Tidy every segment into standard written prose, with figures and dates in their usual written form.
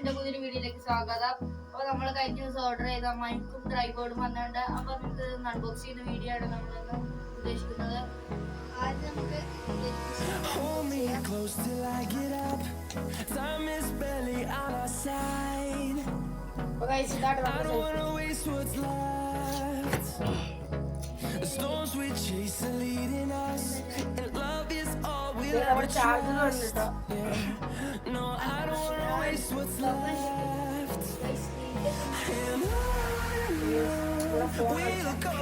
ഗൈസിന്റെ പുതിയൊരു വീഡിയോയിലേക്ക് സ്വാഗതം. അപ്പോൾ നമ്മൾ കഴിഞ്ഞ ദിവസം ഓർഡർ ചെയ്ത മൈക്കും ട്രൈപോഡും വന്നിട്ടുണ്ട്. അപ്പോൾ നമുക്ക് അൺബോക്സ് ചെയ്യുന്ന വീഡിയോ ആണ് നമ്മളിന്ന് ഉദ്ദേശിക്കുന്നത്. ആദ്യം നമുക്ക് ചാർജർ ഉണ്ട്. No, I don't wanna waste what's left. And we'll go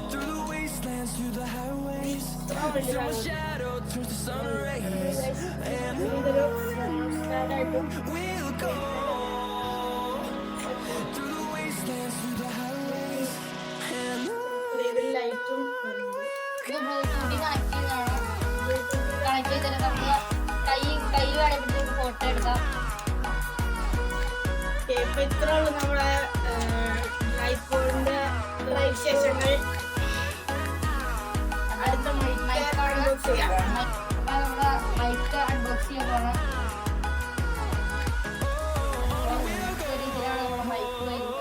through the wastelands, through the highways, till my shadow turns to sun rays. And we'll go through the wastelands, through the highways. And photo എടുക്കാം. ഇപ്പൊ ഇത്രയുള്ള നമ്മുടെ ട്രൈപോഡിന്റെ വിശേഷങ്ങൾ. അടുത്ത mic unbox ചെയ്യാം. നമ്മുടെ mic unbox ചെയ്യാൻ പോകണം. മൈക്ക് വരുന്നത്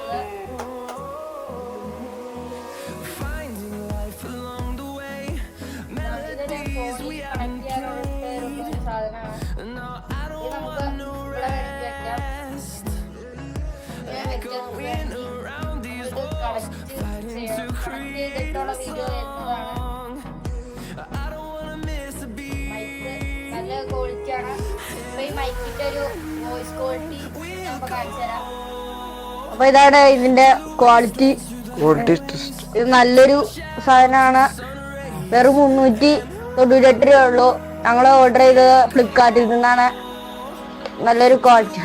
നല്ല ക്വാളിറ്റിയാണ്. അപ്പൊ ഈ മൈക്കിന്റെ ഒരു വോയിസ് ക്വാളിറ്റി നമുക്ക് കാണിച്ചു തരാം. അപ്പൊ ഇതാണ് ഇതിന്റെ ക്വാളിറ്റി. ഇത് നല്ലൊരു സാധനമാണ്. വെറും 398 രൂപ ഉള്ളൂ. ഞങ്ങൾ ഓർഡർ ചെയ്തത് ഫ്ലിപ്കാർട്ടിൽ നിന്നാണ്. നല്ലൊരു ക്വാളിറ്റി.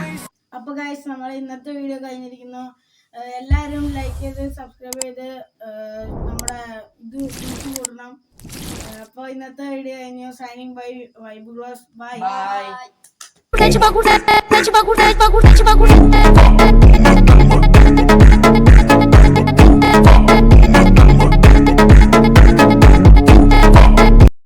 അപ്പൊ ഗൈസ്, നമ്മൾ ഇന്നത്തെ വീഡിയോ കഴിഞ്ഞിരിക്കുന്നു. എല്ലാവരും ലൈക്ക് ചെയ്ത് സബ്സ്ക്രൈബ് ചെയ്ത് നമ്മുടെ ഇത് കൂടണം. അപ്പോൾ ഇന്നത്തെ വീഡിയോ കഴിഞ്ഞു. Signing by vibe gloss. By.